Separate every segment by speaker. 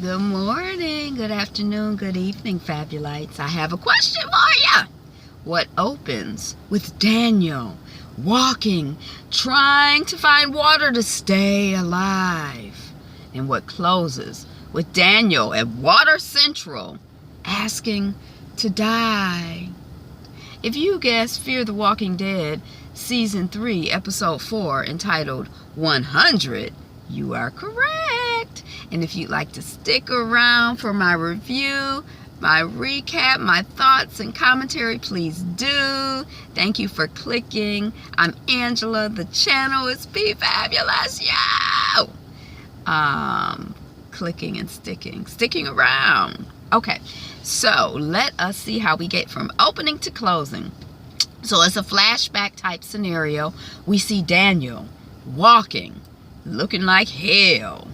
Speaker 1: Good morning, good afternoon, good evening, Fabulites. I have a question for you. What opens with Daniel walking, trying to find water to stay alive? And what closes with Daniel at Water Central asking to die? If you guessed Fear the Walking Dead, Season 3, Episode 4, entitled 100, you are correct. And if you'd like to stick around for my review, my recap, my thoughts and commentary, please do. Thank you for clicking. I'm Angela. The channel is Be Fabulous. Yo! Clicking and sticking around. Okay, so let us see how we get from opening to closing. So it's a flashback type scenario. We see Daniel walking, looking like hell.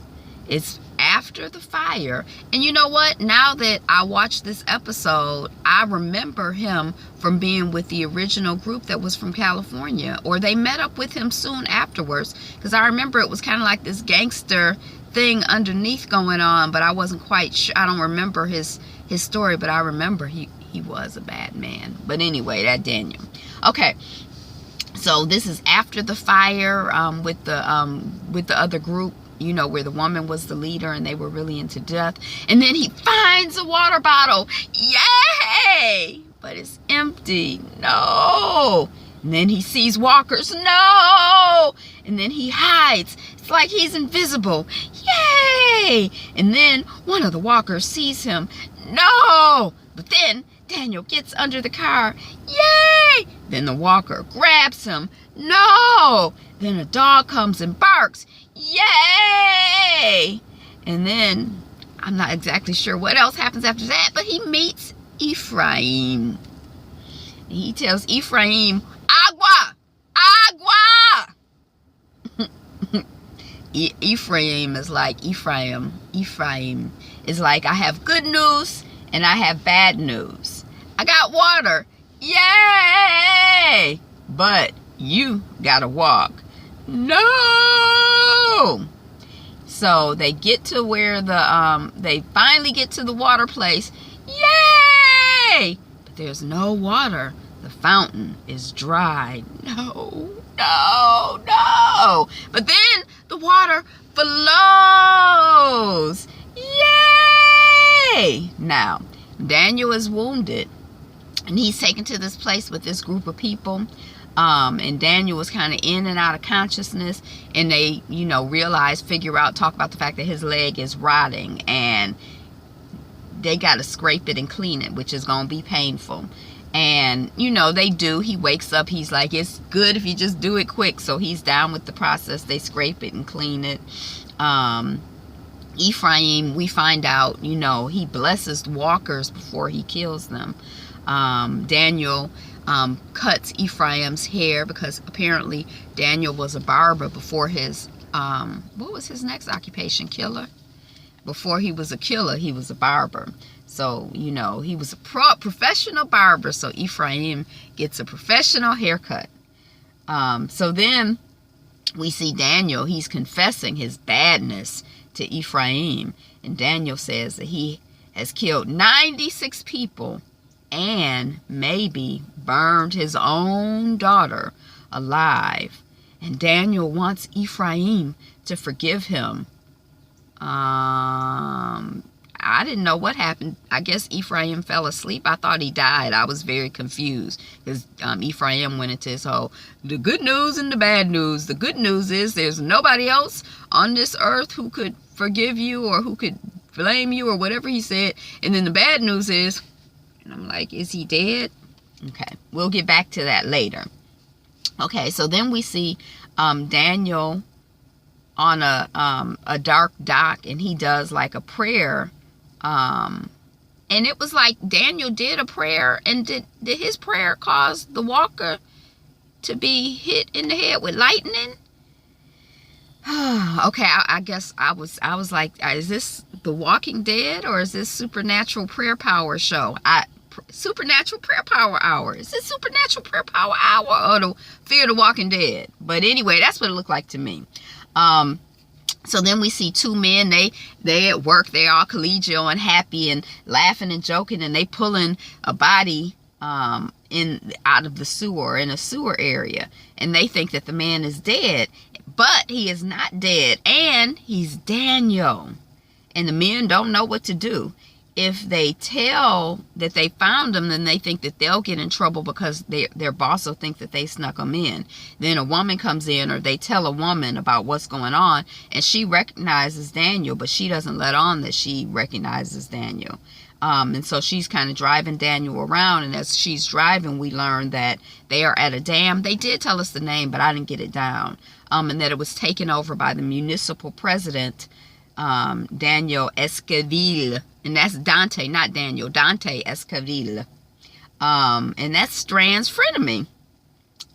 Speaker 1: It's after the fire. And you know what? Now that I watched this episode, I remember him from being with the original group that was from California. Or they met up with him soon afterwards. Because I remember it was kind of like this gangster thing underneath going on. But I wasn't quite sure. I don't remember his story. But I remember he was a bad man. But anyway, that Daniel. Okay. So this is after the fire with the other group, you know, where the woman was the leader and they were really into death. And then he finds a water bottle. Yay! But it's empty. No. And then he sees walkers. No. And then he hides. It's like he's invisible. Yay! And then one of the walkers sees him. No. But then Daniel gets under the car. Yay! Then the walker grabs him. No! Then a dog comes and barks. Yay! And then, I'm not exactly sure what else happens after that, but he meets Ephraim. And he tells Ephraim, Agua! Agua! Ephraim is like Ephraim. Ephraim is like, I have good news and I have bad news. I got water. Yay! But you gotta walk. No! So they get to where they finally get to the water place. Yay! But there's no water. The fountain is dry. No, no, no. But then the water flows. Yay! Now, Daniel is wounded. And he's taken to this place with this group of people. And Daniel was kind of in and out of consciousness. And they, you know, talk about the fact that his leg is rotting. And they got to scrape it and clean it, which is going to be painful. And, you know, they do. He wakes up. He's like, it's good if you just do it quick. So he's down with the process. They scrape it and clean it. Ephraim, we find out, you know, he blesses walkers before he kills them. Daniel cuts Ephraim's hair because apparently Daniel was a barber before his, what was his next occupation? Killer? Before he was a killer, he was a barber. So, you know, he was a professional barber. So Ephraim gets a professional haircut. So then we see Daniel, he's confessing his badness to Ephraim. And Daniel says that he has killed 96 people and maybe burned his own daughter alive. And Daniel wants Ephraim to forgive him. I didn't know what happened. I guess Ephraim fell asleep. I thought he died. I was very confused because Ephraim went into his whole, the good news and the bad news. The good news is there's nobody else on this earth who could forgive you or who could blame you or whatever he said. And then the bad news is, and I'm like, is he dead? Okay, we'll get back to that later. Okay, so then we see Daniel on a dark dock, and he does like a prayer. And it was like Daniel did a prayer, and did his prayer cause the walker to be hit in the head with lightning? Okay, I guess I was like, is this The Walking Dead or is this Supernatural Prayer Power show? Supernatural Prayer Power Hour. Is this Supernatural Prayer Power Hour or the Fear the Walking Dead? But anyway, that's what it looked like to me. So then we see two men, they at work, they all collegial and happy and laughing and joking, and they pulling a body out of the sewer, in a sewer area, and they think that the man is dead, but he is not dead, and he's Daniel. And the men don't know what to do. If they tell that they found him, then they think that they'll get in trouble because their boss will think that they snuck him in. Then a woman comes in, or they tell a woman about what's going on, and she recognizes Daniel, but she doesn't let on that she recognizes Daniel. And so she's kind of driving Daniel around, and as she's driving, we learn that they are at a dam. They did tell us the name, but I didn't get it down. And that it was taken over by the municipal president, Daniel Esquivel. And that's Dante, not Daniel. Dante Esquivel. And that's Strand's frenemy.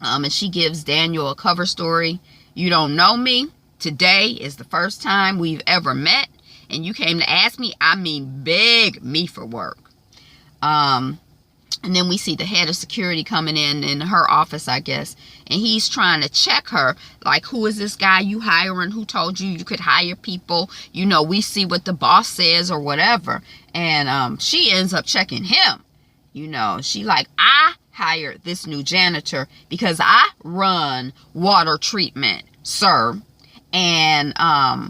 Speaker 1: And she gives Daniel a cover story. You don't know me. Today is the first time we've ever met. And you came to ask me. I mean, beg me for work. And then we see the head of security coming in her office, I guess. And he's trying to check her. Like, who is this guy you hiring? Who told you you could hire people? You know, we see what the boss says or whatever. And she ends up checking him. You know, she like, I hired this new janitor because I run water treatment, sir. And I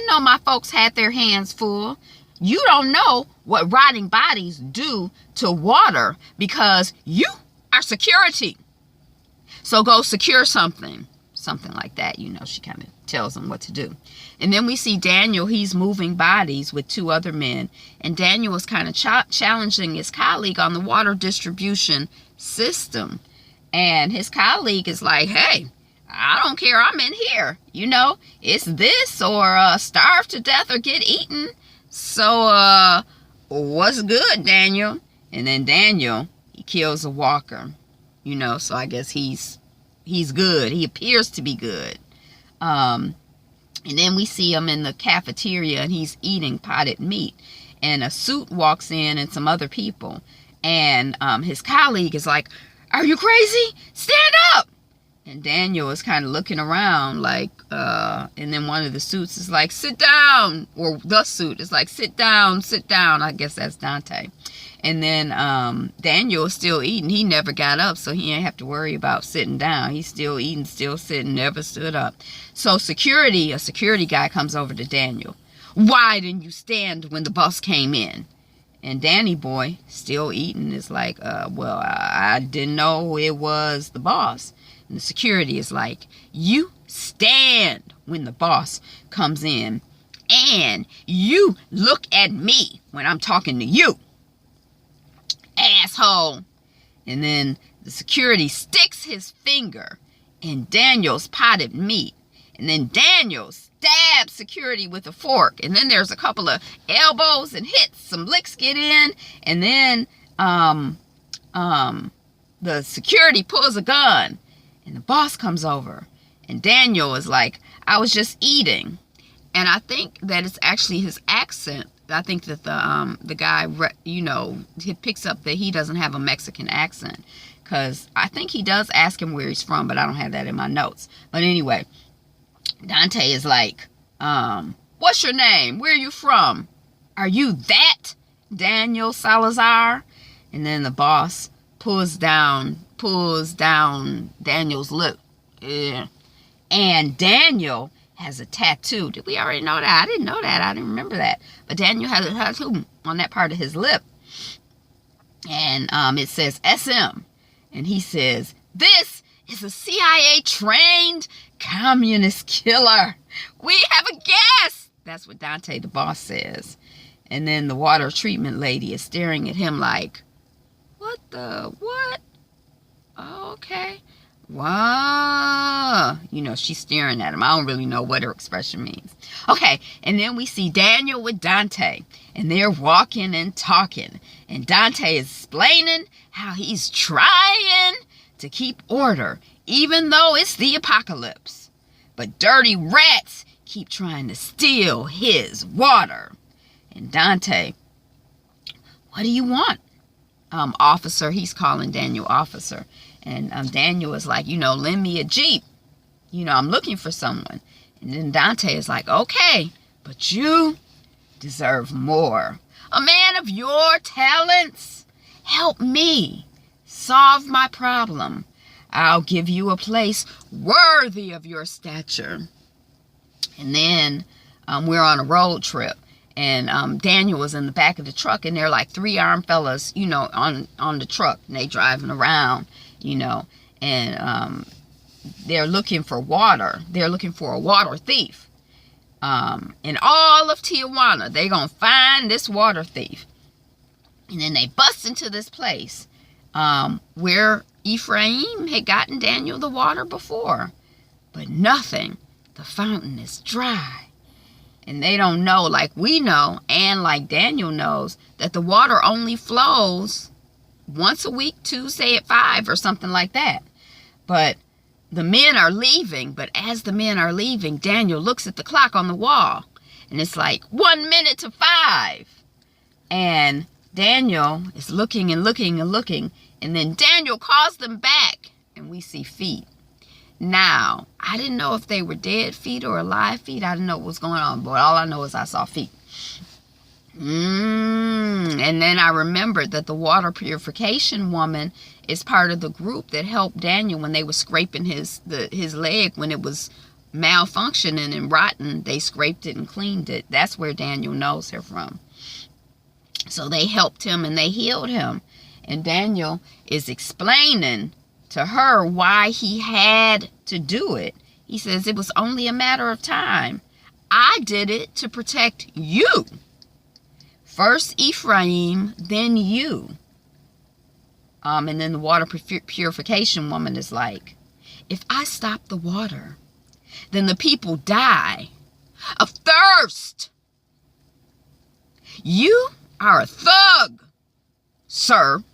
Speaker 1: know my folks had their hands full. You don't know what rotting bodies do to water because you are security. So go secure something. Something like that. You know, she kind of tells them what to do. And then we see Daniel. He's moving bodies with two other men. And Daniel is kind of challenging his colleague on the water distribution system. And his colleague is like, hey, I don't care. I'm in here. You know, it's this or starve to death or get eaten. So, what's good, Daniel? And then Daniel, he kills a walker, you know, so I guess he's good. He appears to be good. And then we see him in the cafeteria, and he's eating potted meat. And a suit walks in and some other people. And his colleague is like, are you crazy? Stand up! And Daniel is kind of looking around like, and then one of the suits is like, sit down. Or the suit is like, sit down, sit down. I guess that's Dante. And then Daniel is still eating. He never got up, so he ain't have to worry about sitting down. He's still eating, still sitting, never stood up. So a security guy comes over to Daniel. Why didn't you stand when the boss came in? And Danny boy, still eating, is like, well, I didn't know it was the boss. And the security is like, you stand when the boss comes in. And you look at me when I'm talking to you. Asshole. And then the security sticks his finger in Daniel's potted meat. And then Daniel stabs security with a fork. And then there's a couple of elbows and hits. Some licks get in. And then the security pulls a gun. And the boss comes over. And Daniel is like, I was just eating. And I think that it's actually his accent. I think that the guy, you know, he picks up that he doesn't have a Mexican accent. Because I think he does ask him where he's from, but I don't have that in my notes. But anyway, Dante is like, what's your name? Where are you from? Are you that Daniel Salazar? And then the boss pulls down Daniel's lip. Yeah. And Daniel has a tattoo. Did we already know that? I didn't know that. I didn't remember that. But Daniel has a tattoo on that part of his lip. And it says SM. And he says, this is a CIA-trained communist killer. We have a guest. That's what Dante the boss says. And then the water treatment lady is staring at him like, what the, what? Okay. Wow. You know, she's staring at him. I don't really know what her expression means. Okay. And then we see Daniel with Dante. And they're walking and talking. And Dante is explaining how he's trying to keep order, even though it's the apocalypse. But dirty rats keep trying to steal his water. And Dante, what do you want? Officer, he's calling Daniel officer. And Daniel is like, you know, lend me a Jeep. You know, I'm looking for someone. And then Dante is like, okay, but you deserve more. A man of your talents, help me solve my problem. I'll give you a place worthy of your stature. And then we're on a road trip. And Daniel was in the back of the truck, and they're like 3 armed fellas, you know, on the truck. And they driving around, you know, and they're looking for water. They're looking for a water thief. In all of Tijuana, they're going to find this water thief. And then they bust into this place where Ephraim had gotten Daniel the water before. But nothing. The fountain is dry. And they don't know, like we know, and like Daniel knows, that the water only flows once a week, Tuesday at 5 or something like that. But the men are leaving. But as the men are leaving, Daniel looks at the clock on the wall. And it's like 1 minute to 5. And Daniel is looking and looking and looking. And then Daniel calls them back. And we see feet. Now, I didn't know if they were dead feet or alive feet. I didn't know what was going on. But all I know is I saw feet. And then I remembered that the water purification woman is part of the group that helped Daniel when they were scraping his leg when it was malfunctioning and rotten. They scraped it and cleaned it. That's where Daniel knows her from. So they helped him and they healed him. And Daniel is explaining to her why he had to do it. He says it was only a matter of time. I did it to protect you. First Ephraim, then you. And then the water purification woman is like, if I stop the water, then the people die of thirst. You are a thug, sir.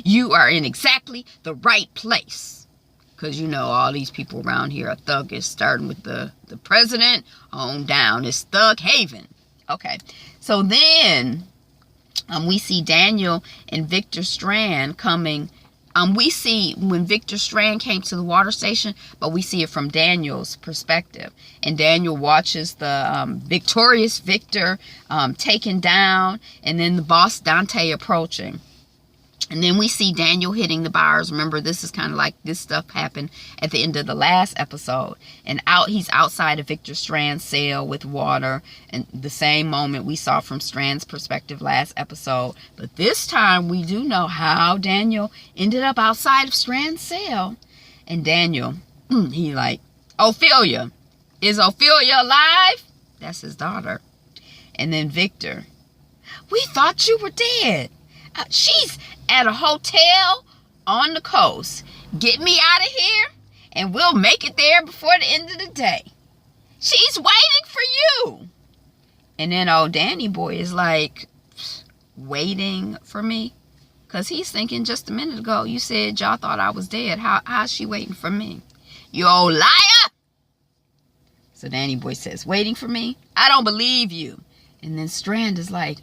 Speaker 1: You are in exactly the right place. Because you know all these people around here are thuggish, starting with the president on down. It's Thug Haven. Okay. So then we see Daniel and Victor Strand coming. We see when Victor Strand came to the water station, but we see it from Daniel's perspective. And Daniel watches the victorious Victor taken down, and then the boss Dante approaching. And then we see Daniel hitting the bars. Remember, this is kind of like this stuff happened at the end of the last episode. And he's outside of Victor Strand's cell with water. And the same moment we saw from Strand's perspective last episode. But this time we do know how Daniel ended up outside of Strand's cell. And Daniel, he like, Ophelia. Is Ophelia alive? That's his daughter. And then Victor, we thought you were dead. She's at a hotel on the coast. Get me out of here and we'll make it there before the end of the day. She's waiting for you. And then old Danny boy is like, waiting for me? Because he's thinking just a minute ago, you said y'all thought I was dead. How's she waiting for me? You old liar. So Danny boy says, waiting for me? I don't believe you. And then Strand is like,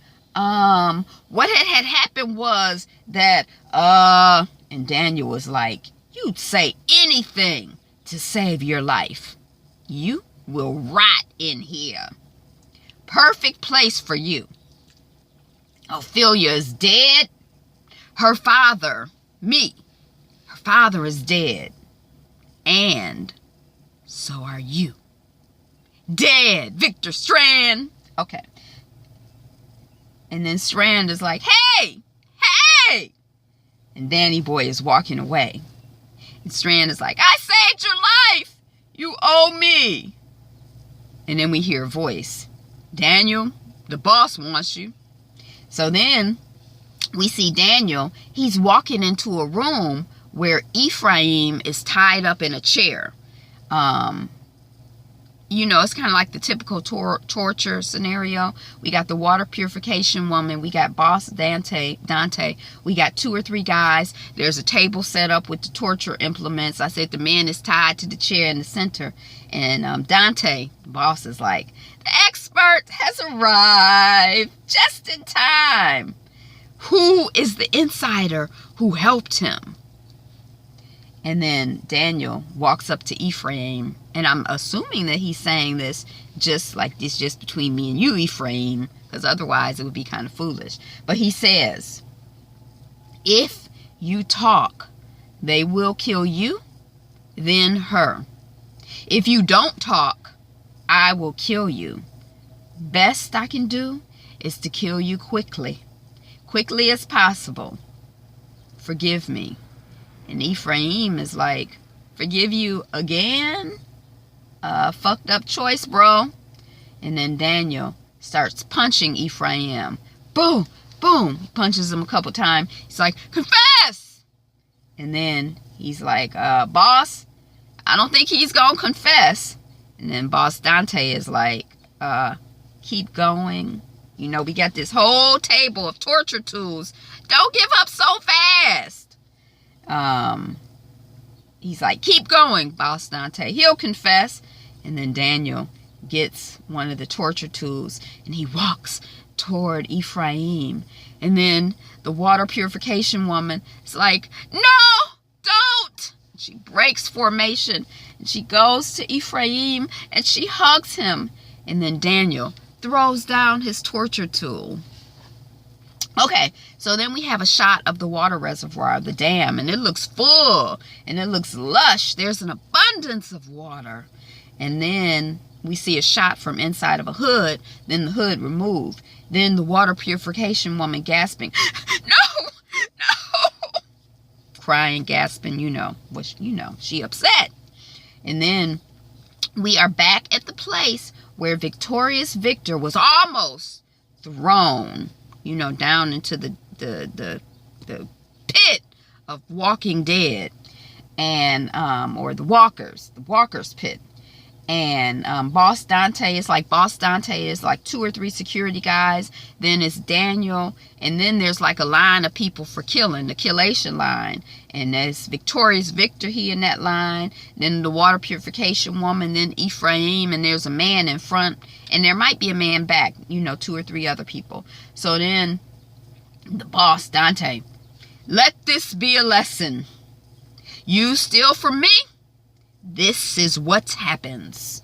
Speaker 1: what had happened was that, and Daniel was like, you'd say anything to save your life. You will rot in here. Perfect place for you. Ophelia is dead. Her father, me, her father is dead. And so are you. Dead, Victor Strand. Okay. And then Strand is like, hey, hey. And Danny boy is walking away. And Strand is like, I saved your life. You owe me. And then we hear a voice. Daniel, the boss wants you. So then we see Daniel. He's walking into a room where Ephraim is tied up in a chair. You know, it's kind of like the typical torture scenario. We got the water purification woman. We got boss Dante. We got 2 or 3 guys. There's a table set up with the torture implements. I said the man is tied to the chair in the center. And Dante, the boss, is like, the expert has arrived just in time. Who is the insider who helped him? And then Daniel walks up to Ephraim, and I'm assuming that he's saying this just between me and you, Ephraim, because otherwise it would be kind of foolish. But he says, if you talk, they will kill you, then her. If you don't talk, I will kill you. Best I can do is to kill you quickly as possible. Forgive me. And Ephraim is like, forgive you again? Fucked up choice, bro. And then Daniel starts punching Ephraim. Boom, boom. He punches him a couple times. He's like, confess! And then he's like, boss, I don't think he's gonna confess. And then boss Dante is like, keep going. You know, we got this whole table of torture tools. Don't give up so fast. He's like, keep going, boss Dante. He'll confess. And then Daniel gets one of the torture tools and he walks toward Ephraim. And then the water purification woman is like, no, don't. She breaks formation and she goes to Ephraim and she hugs him. And then Daniel throws down his torture tool. Okay, so then we have a shot of the water reservoir, the dam, and it looks full and it looks lush. There's an abundance of water. And then we see a shot from inside of a hood, then the hood removed. Then the water purification woman gasping, no, no, crying, gasping, she upset. And then we are back at the place where Victorious Victor was almost thrown, down into the pit of Walking Dead, and or the Walkers pit. And Boss Dante is like 2 or 3 security guys. Then it's Daniel, and then there's like a line of people for killing, the killation line. And there's Victorious Victor, he in that line. Then the water purification woman, then Ephraim, and there's a man in front, and there might be a man back, 2 or 3 other people. So then the boss Dante, let this be a lesson. You steal from me, this is what happens.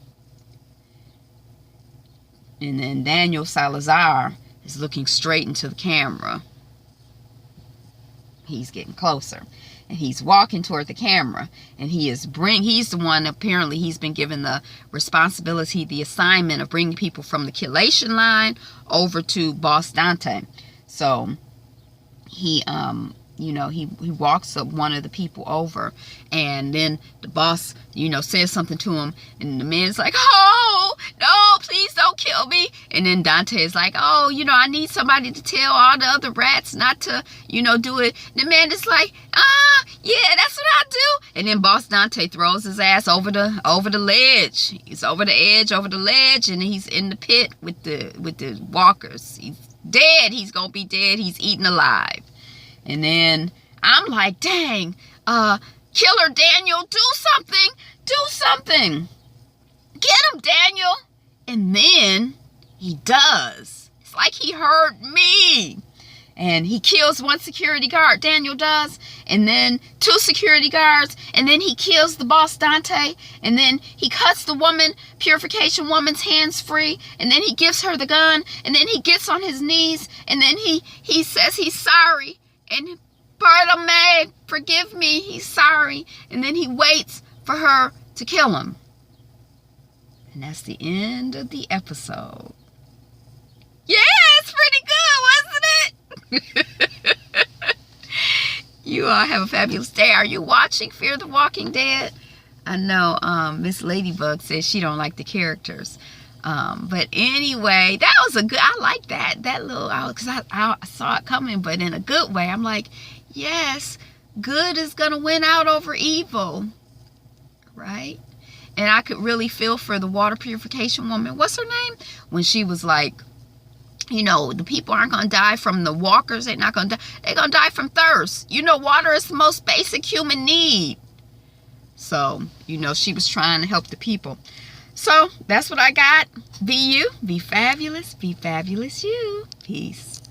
Speaker 1: And then Daniel Salazar is looking straight into the camera. He's getting closer. And he's walking toward the camera. And he's the one, apparently he's been given the responsibility, the assignment of bringing people from the killation line over to Boss Dante. So he he walks up one of the people over, and then the boss, says something to him, and the man's like, oh, no, please don't kill me. And then Dante is like, oh, I need somebody to tell all the other rats not to, do it. And the man is like, yeah, that's what I do. And then boss Dante throws his ass over the ledge. He's over the edge, over the ledge, and he's in the pit with the walkers. He's dead. He's gonna be dead. He's eaten alive. And then I'm like, dang, Killer Daniel, do something. Get him, Daniel. And then he does. It's like he heard me. And he kills one security guard, Daniel does. And then 2 security guards. And then he kills the boss Dante. And then he cuts the purification woman's hands free. And then he gives her the gun. And then he gets on his knees. And then he says he's sorry. And pardon me, forgive me, he's sorry. And then he waits for her to kill him. And that's the end of the episode. Yeah, it's pretty good, wasn't it? You all have a fabulous day. Are you watching Fear the Walking Dead? I know Miss Ladybug says she don't like the characters. But anyway, that was I like that little, because I saw it coming, but in a good way. I'm like, yes, good is going to win out over evil, right? And I could really feel for the water purification woman. What's her name? When she was like, the people aren't going to die from the walkers. They're not going to die. They're going to die from thirst. Water is the most basic human need. So, she was trying to help the people. So, that's what I got. Be you. Be fabulous. Be fabulous you. Peace.